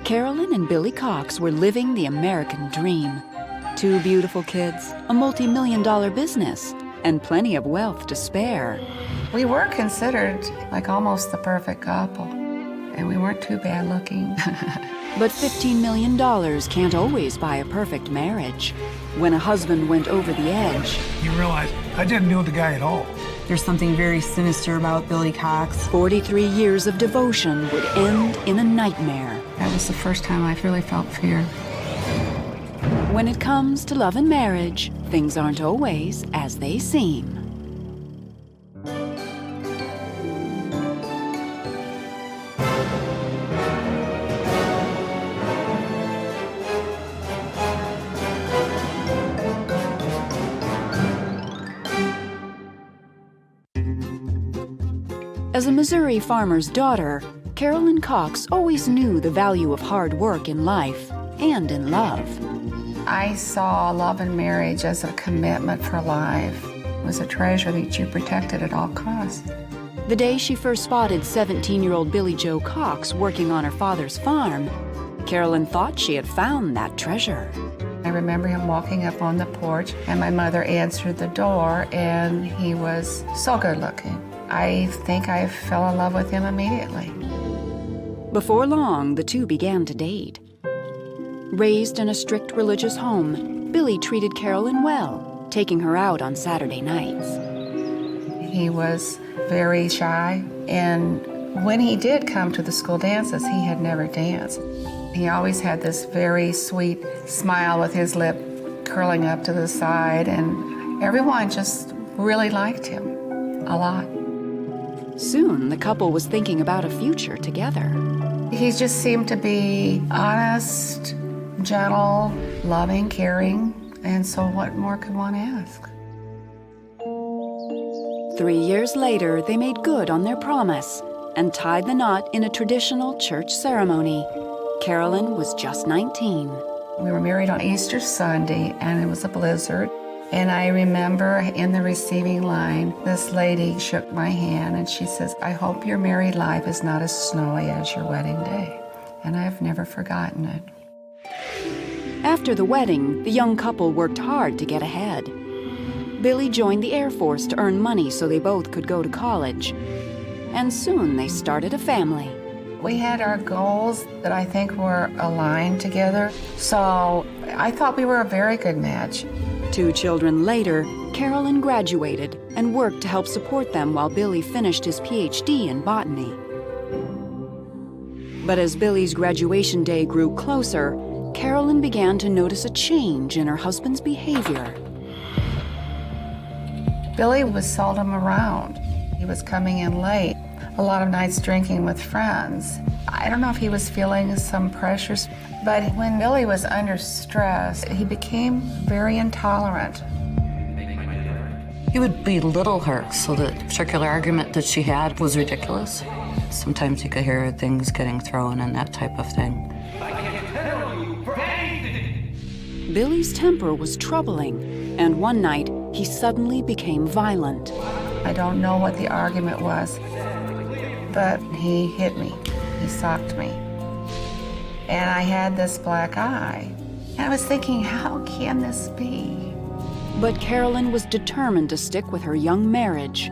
Carolyn and Billy Cox were living the American dream. 2 beautiful kids, a multi-million-dollar business, and plenty of wealth to spare. We were considered like almost the perfect couple, and we weren't too bad looking. But $15 million can't always buy a perfect marriage. When a husband went over the edge, You realize I didn't know the guy at all. There's something very sinister about Billy Cox. 43 years of devotion would end in a nightmare. That was the first time I really felt fear. When it comes to love and marriage, things aren't always as they seem. As a Missouri farmer's daughter, Carolyn Cox always knew the value of hard work in life and in love. I saw love and marriage as a commitment for life. It was a treasure that you protected at all costs. The day she first spotted 17-year-old Billy Joe Cox working on her father's farm, Carolyn thought she had found that treasure. I remember him walking up on the porch, and my mother answered the door, and he was so good looking. I think I fell in love with him immediately. Before long, the two began to date. Raised in a strict religious home, Billy treated Carolyn well, taking her out on Saturday nights. He was very shy, and when he did come to the school dances, he had never danced. He always had this very sweet smile with his lip curling up to the side, and everyone just really liked him a lot. Soon, the couple was thinking about a future together. He just seemed to be honest, gentle, loving, caring, and so what more could one ask? 3 years later, they made good on their promise and tied the knot in a traditional church ceremony. Carolyn was just 19. We were married on Easter Sunday, and it was a blizzard. And I remember in the receiving line, this lady shook my hand and she says, "I hope your married life is not as snowy as your wedding day." And I've never forgotten it. After the wedding, the young couple worked hard to get ahead. Billy joined the Air Force to earn money so they both could go to college. And soon they started a family. We had our goals that I think were aligned together, so I thought we were a very good match. 2 children later, Carolyn graduated and worked to help support them while Billy finished his PhD in botany. But as Billy's graduation day grew closer, Carolyn began to notice a change in her husband's behavior. Billy was seldom around. He was coming in late, a lot of nights drinking with friends. I don't know if he was feeling some pressures, but when Billy was under stress, he became very intolerant. He would belittle her, so the particular argument that she had was ridiculous. Sometimes you could hear things getting thrown and that type of thing. Billy's temper was troubling, and one night he suddenly became violent. I don't know what the argument was, but he hit me. He socked me. And I had this black eye. And I was thinking, how can this be? But Carolyn was determined to stick with her young marriage.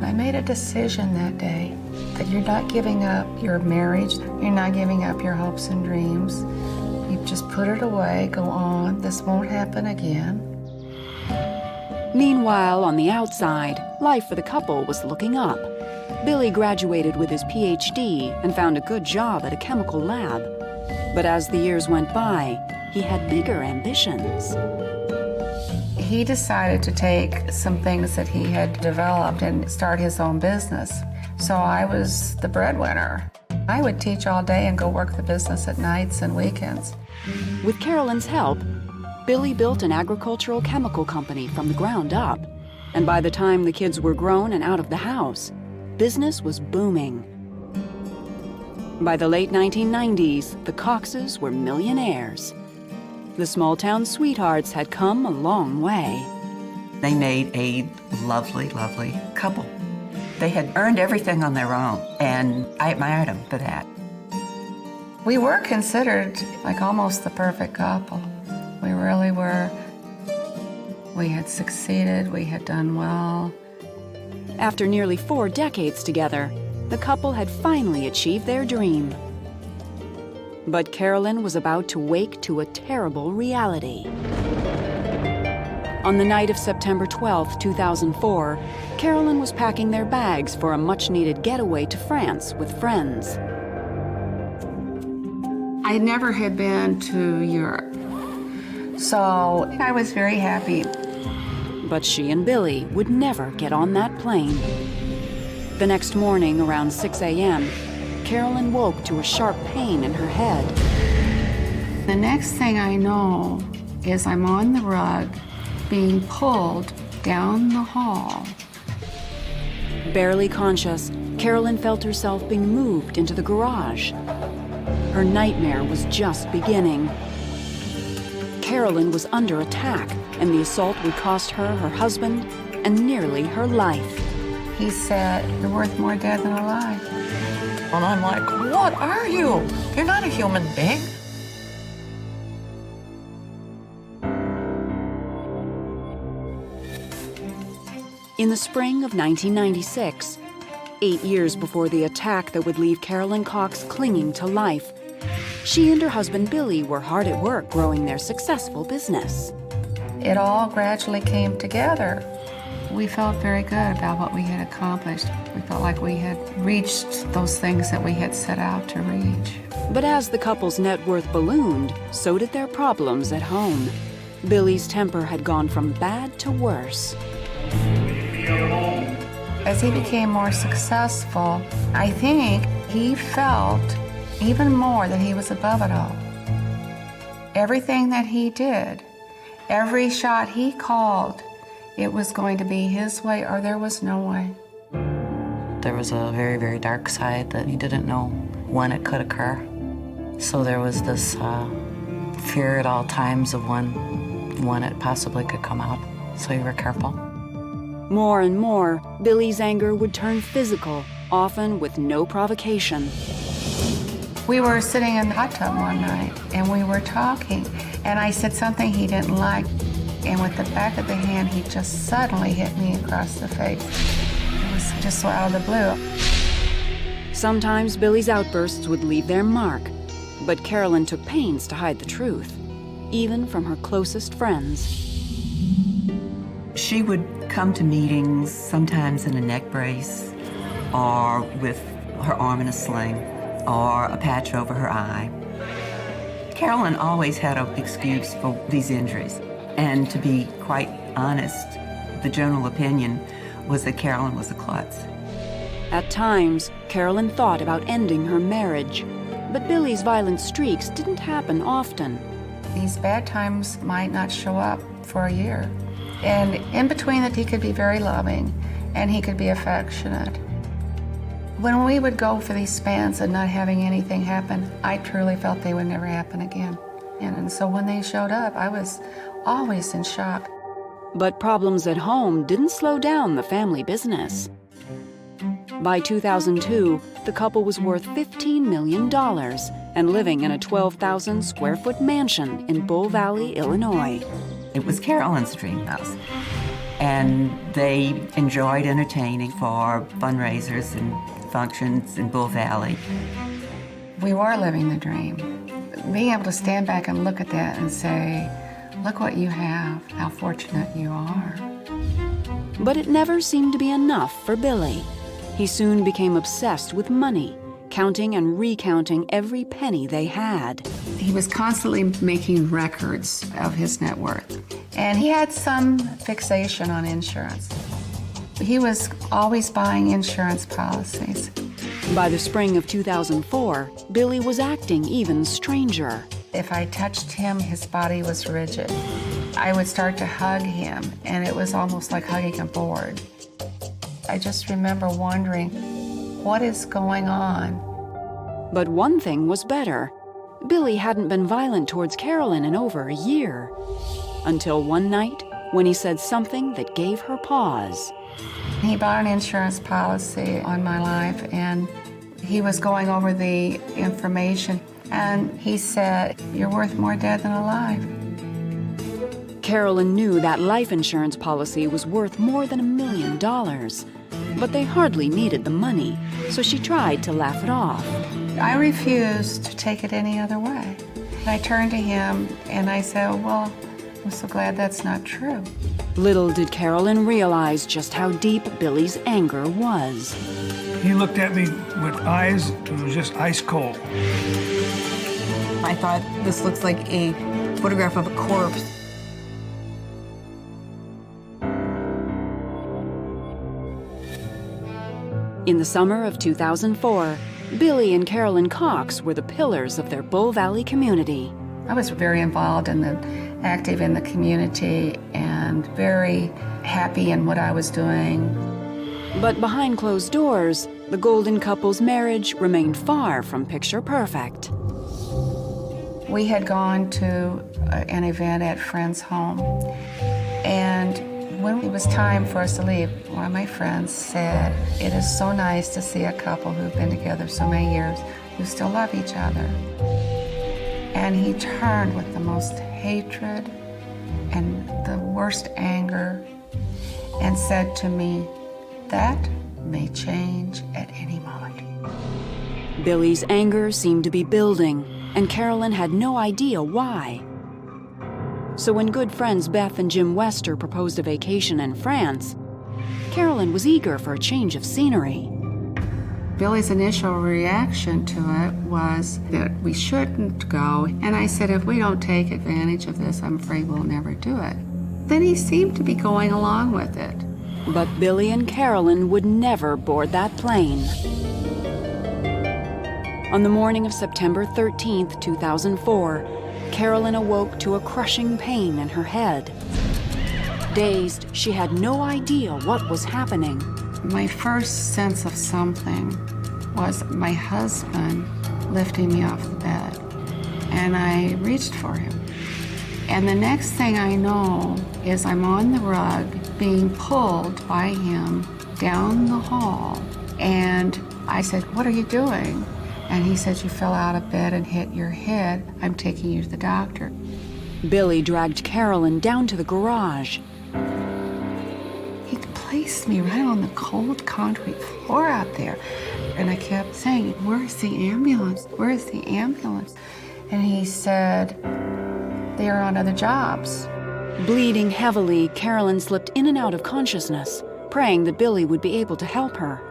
I made a decision that day that you're not giving up your marriage, you're not giving up your hopes and dreams. You just put it away, go on, this won't happen again. Meanwhile, on the outside, life for the couple was looking up. Billy graduated with his PhD and found a good job at a chemical lab. But as the years went by, he had bigger ambitions. He decided to take some things that he had developed and start his own business. So I was the breadwinner. I would teach all day and go work the business at nights and weekends. With Carolyn's help, Billy built an agricultural chemical company from the ground up. And by the time the kids were grown and out of the house, business was booming. By the late 1990s, the Coxes were millionaires. The small-town sweethearts had come a long way. They made a lovely, lovely couple. They had earned everything on their own, and I admired them for that. We were considered like almost the perfect couple. We really were. We had succeeded, we had done well. After nearly 4 decades together, the couple had finally achieved their dream. But Carolyn was about to wake to a terrible reality. On the night of September 12, 2004, Carolyn was packing their bags for a much-needed getaway to France with friends. I never had been to Europe, so I was very happy. But she and Billy would never get on that plane. The next morning, around 6 a.m., Carolyn woke to a sharp pain in her head. The next thing I know is I'm on the rug, being pulled down the hall. Barely conscious, Carolyn felt herself being moved into the garage. Her nightmare was just beginning. Carolyn was under attack, and the assault would cost her her husband and nearly her life. He said, "You're worth more dead than alive." And I'm like, what are you? You're not a human being. In the spring of 1996, 8 years before the attack that would leave Carolyn Cox clinging to life, she and her husband Billy were hard at work growing their successful business. It all gradually came together. We felt very good about what we had accomplished. We felt like we had reached those things that we had set out to reach. But as the couple's net worth ballooned, so did their problems at home. Billy's temper had gone from bad to worse. As he became more successful, I think he felt even more that he was above it all. Everything that he did, every shot he called, it was going to be his way or there was no way. There was a very, very dark side that he didn't know when it could occur. So there was this fear at all times of when it possibly could come out. So you were careful. More and more, Billy's anger would turn physical, often with no provocation. We were sitting in the hot tub one night and we were talking, and I said something he didn't like, and with the back of the hand he just suddenly hit me across the face. It was just so out of the blue. Sometimes Billy's outbursts would leave their mark, but Carolyn took pains to hide the truth, even from her closest friends. She would come to meetings sometimes in a neck brace or with her arm in a sling or a patch over her eye. Carolyn always had an excuse for these injuries. And to be quite honest, the general opinion was that Carolyn was a klutz. At times, Carolyn thought about ending her marriage, but Billy's violent streaks didn't happen often. These bad times might not show up for a year. And in between that, he could be very loving and he could be affectionate. When we would go for these spans and not having anything happen, I truly felt they would never happen again. And so when they showed up, I was always in shock. But problems at home didn't slow down the family business. By 2002, the couple was worth $15 million and living in a 12,000 square foot mansion in Bull Valley, Illinois. It was Carolyn's dream house. And they enjoyed entertaining for fundraisers and functions in Bull Valley. We were living the dream. Being able to stand back and look at that and say, look what you have, how fortunate you are. But it never seemed to be enough for Billy. He soon became obsessed with money, counting and recounting every penny they had. He was constantly making records of his net worth. And he had some fixation on insurance. He was always buying insurance policies. By the spring of 2004, Billy was acting even stranger. If I touched him, his body was rigid. I would start to hug him, and it was almost like hugging a board. I just remember wondering, what is going on? But one thing was better. Billy hadn't been violent towards Carolyn in over a year. Until one night, when he said something that gave her pause. He bought an insurance policy on my life, and he was going over the information, And he said, "You're worth more dead than alive." Carolyn knew that life insurance policy was worth more than $1 million, but they hardly needed the money, so she tried to laugh it off. I refused to take it any other way. I turned to him and I said, "Well, I'm so glad that's not true." Little did Carolyn realize just how deep Billy's anger was. He looked at me with eyes that was just ice cold. I thought, this looks like a photograph of a corpse. In the summer of 2004, Billy and Carolyn Cox were the pillars of their Bull Valley community. I was very involved active in the community and very happy in what I was doing. But behind closed doors, the golden couple's marriage remained far from picture perfect. We had gone to an event at friend's home, and when it was time for us to leave, one of my friends said, "It is so nice to see a couple who've been together so many years who still love each other." And he turned with the most hatred and the worst anger and said to me, "That may change at any moment." Billy's anger seemed to be building, and Carolyn had no idea why. So when good friends Beth and Jim Wester proposed a vacation in France, Carolyn was eager for a change of scenery. Billy's initial reaction to it was that we shouldn't go, and I said, "If we don't take advantage of this, I'm afraid we'll never do it." Then he seemed to be going along with it. But Billy and Carolyn would never board that plane. On the morning of September 13th, 2004, Carolyn awoke to a crushing pain in her head. Dazed, she had no idea what was happening. My first sense of something was my husband lifting me off the bed, and I reached for him. And the next thing I know is I'm on the rug being pulled by him down the hall, and I said, "What are you doing?" And he said, "You fell out of bed and hit your head. I'm taking you to the doctor." Billy dragged Carolyn down to the garage. He placed me right on the cold concrete floor out there. And I kept saying, "Where's the ambulance? Where's the ambulance?" And he said, "They are on other jobs." Bleeding heavily, Carolyn slipped in and out of consciousness, praying that Billy would be able to help her.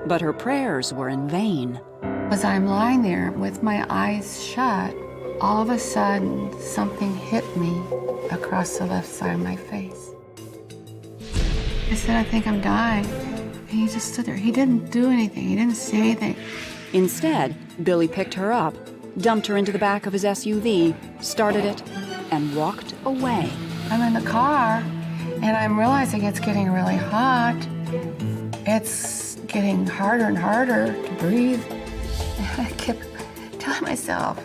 But her prayers were in vain. As I'm lying there with my eyes shut, all of a sudden something hit me across the left side of my face. I said, "I think I'm dying." And he just stood there. He didn't do anything. He didn't say anything. Instead, Billy picked her up, dumped her into the back of his SUV, started it, and walked away. I'm in the car, and I'm realizing it's getting really hot. It's getting harder and harder to breathe. And I kept telling myself,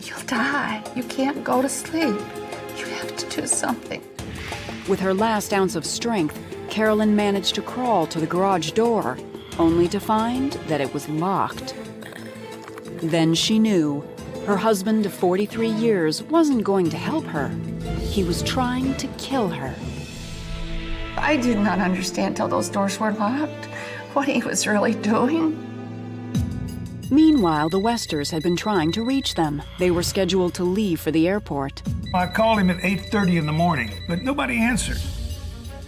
"You'll die. You can't go to sleep. You have to do something." With her last ounce of strength, Carolyn managed to crawl to the garage door, only to find that it was locked. Then she knew her husband of 43 years wasn't going to help her. He was trying to kill her. I did not understand till those doors were locked what he was really doing. Meanwhile, the Westers had been trying to reach them. They were scheduled to leave for the airport. I called him at 8:30 in the morning, but nobody answered.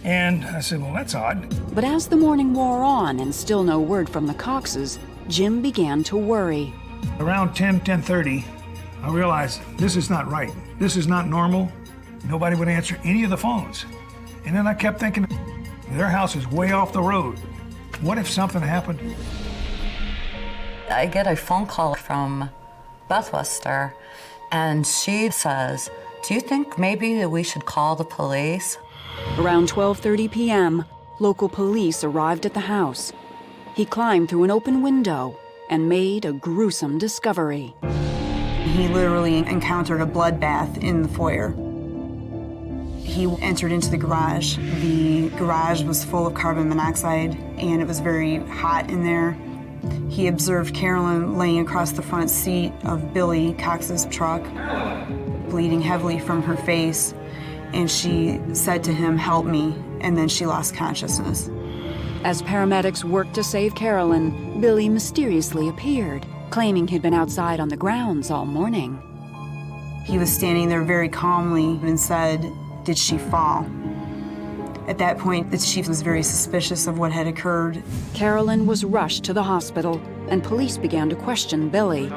And I said, "Well, that's odd." But as the morning wore on and still no word from the Coxes, Jim began to worry. Around 10:30, I realized this is not right. This is not normal. Nobody would answer any of the phones. And then I kept thinking, their house is way off the road. What if something happened? I get a phone call from Beth Wester, and she says, "Do you think maybe that we should call the police?" Around 12:30 p.m., local police arrived at the house. He climbed through an open window and made a gruesome discovery. He literally encountered a bloodbath in the foyer. He entered into the garage. The garage was full of carbon monoxide, and it was very hot in there. he observed Carolyn laying across the front seat of Billy Cox's truck, bleeding heavily from her face, and she said to him, "Help me," and then she lost consciousness. As paramedics worked to save Carolyn, Billy mysteriously appeared, claiming he'd been outside on the grounds all morning. He was standing there very calmly and said, "Did she fall?" At that point, the chief was very suspicious of what had occurred. Carolyn was rushed to the hospital, and police began to question Billy.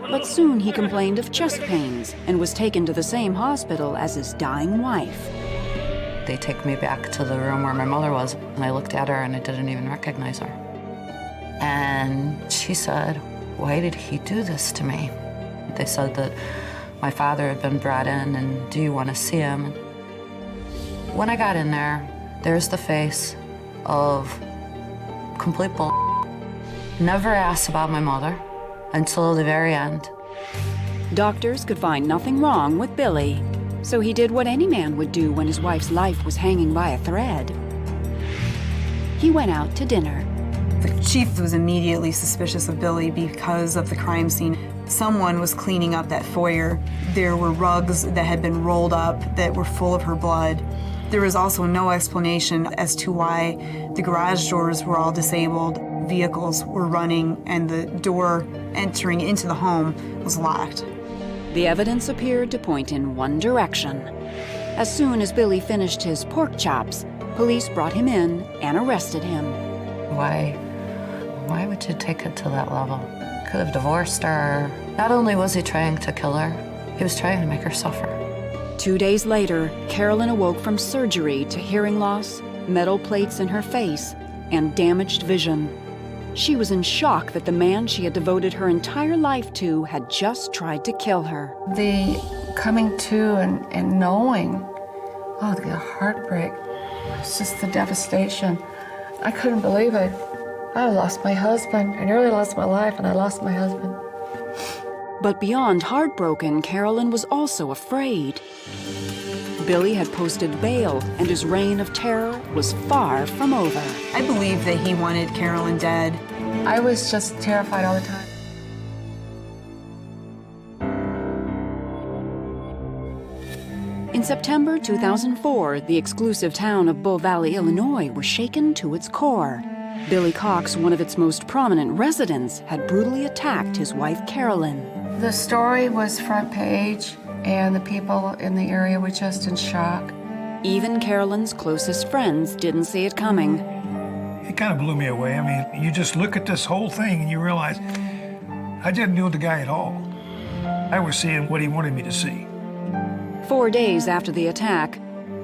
But soon he complained of chest pains and was taken to the same hospital as his dying wife. They take me back to the room where my mother was, and I looked at her and I didn't even recognize her. And she said, "Why did he do this to me?" They said that my father had been brought in, and do you want to see him? When I got in there, there's the face of complete bull. Never asked about my mother until the very end. Doctors could find nothing wrong with Billy, so he did what any man would do when his wife's life was hanging by a thread. He went out to dinner. The chief was immediately suspicious of Billy because of the crime scene. Someone was cleaning up that foyer. There were rugs that had been rolled up that were full of her blood. There was also no explanation as to why the garage doors were all disabled, vehicles were running, and the door entering into the home was locked. The evidence appeared to point in one direction. As soon as Billy finished his pork chops, police brought him in and arrested him. Why would you take it to that level? Could have divorced her. Not only was he trying to kill her, he was trying to make her suffer. 2 days later, Carolyn awoke from surgery to hearing loss, metal plates in her face, and damaged vision. She was in shock that the man she had devoted her entire life to had just tried to kill her. The coming to and knowing, oh, the heartbreak, it's just the devastation. I couldn't believe it. I lost my husband. I nearly lost my life, and I lost my husband. But beyond heartbroken, Carolyn was also afraid. Billy had posted bail, and his reign of terror was far from over. I believe that he wanted Carolyn dead. I was just terrified all the time. In September 2004, the exclusive town of Bull Valley, Illinois, was shaken to its core. Billy Cox, one of its most prominent residents, had brutally attacked his wife, Carolyn. The story was front page, and the people in the area were just in shock. Even Carolyn's closest friends didn't see it coming. It kind of blew me away. I mean, you just look at this whole thing and you realize I didn't know the guy at all. I was seeing what he wanted me to see. 4 days after the attack,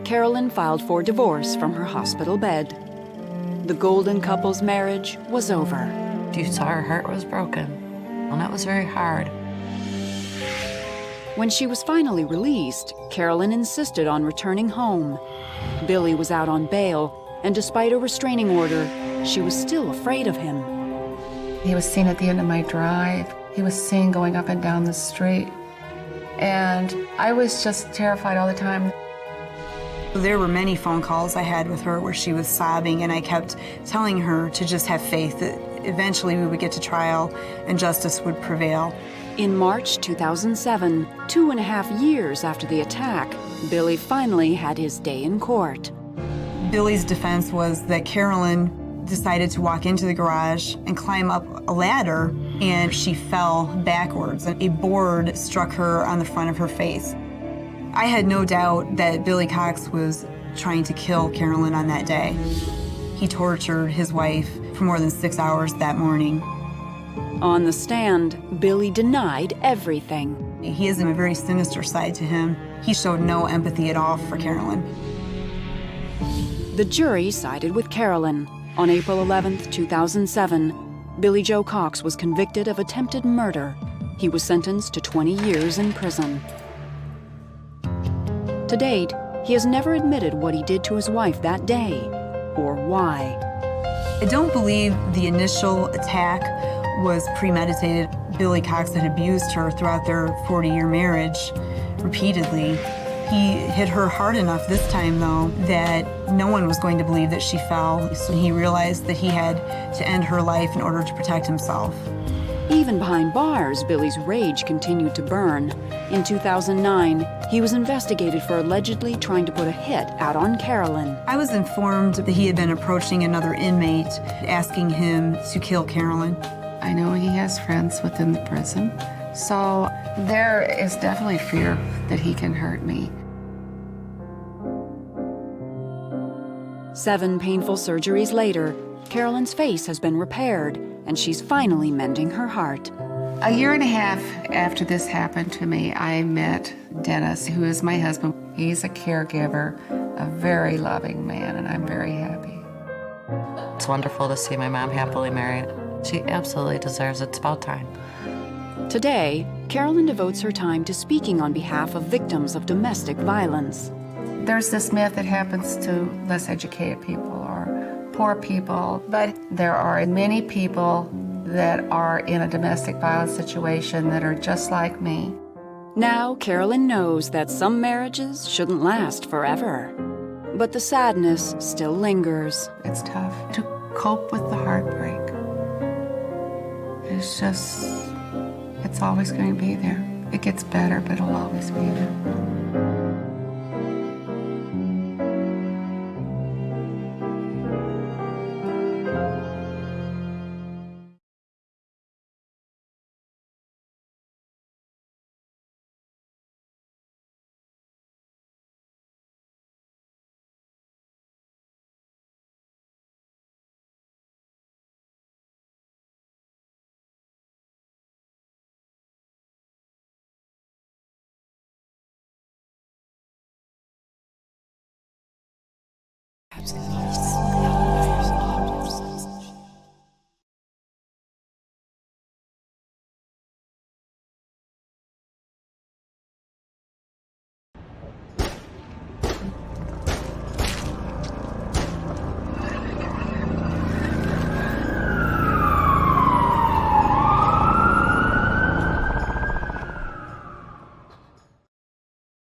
Carolyn filed for divorce from her hospital bed. The golden couple's marriage was over. You saw her heart was broken, and that was very hard. When she was finally released, Carolyn insisted on returning home. Billy was out on bail, and despite a restraining order, she was still afraid of him. He was seen at the end of my drive. He was seen going up and down the street. And I was just terrified all the time. There were many phone calls I had with her where she was sobbing, and I kept telling her to just have faith that eventually we would get to trial and justice would prevail. In March 2007, 2.5 years after the attack, Billy finally had his day in court. Billy's defense was that Carolyn decided to walk into the garage and climb up a ladder, and she fell backwards, and a board struck her on the front of her face. I had no doubt that Billy Cox was trying to kill Carolyn on that day. He tortured his wife for more than 6 hours that morning. On the stand, Billy denied everything. He has a very sinister side to him. He showed no empathy at all for Carolyn. The jury sided with Carolyn. On April 11, 2007, Billy Joe Cox was convicted of attempted murder. He was sentenced to 20 years in prison. To date, he has never admitted what he did to his wife that day, or why. I don't believe the initial attack was premeditated. Billy Cox had abused her throughout their 40-year marriage repeatedly. He hit her hard enough this time, though, that no one was going to believe that she fell. So he realized that he had to end her life in order to protect himself. Even behind bars, Billy's rage continued to burn. In 2009, he was investigated for allegedly trying to put a hit out on Carolyn. I was informed that he had been approaching another inmate, asking him to kill Carolyn. I know he has friends within the prison, so there is definitely fear that he can hurt me. 7 painful surgeries later, Carolyn's face has been repaired, and she's finally mending her heart. A year and a half after this happened to me, I met Dennis, who is my husband. He's a caregiver, a very loving man, and I'm very happy. It's wonderful to see my mom happily married. She absolutely deserves it. It's about time. Today, Carolyn devotes her time to speaking on behalf of victims of domestic violence. There's this myth that happens to less educated people or poor people, but there are many people that are in a domestic violence situation that are just like me. Now, Carolyn knows that some marriages shouldn't last forever. But the sadness still lingers. It's tough to cope with the heartbreak. It's always going to be there. It gets better, but it'll always be there. Absolutely.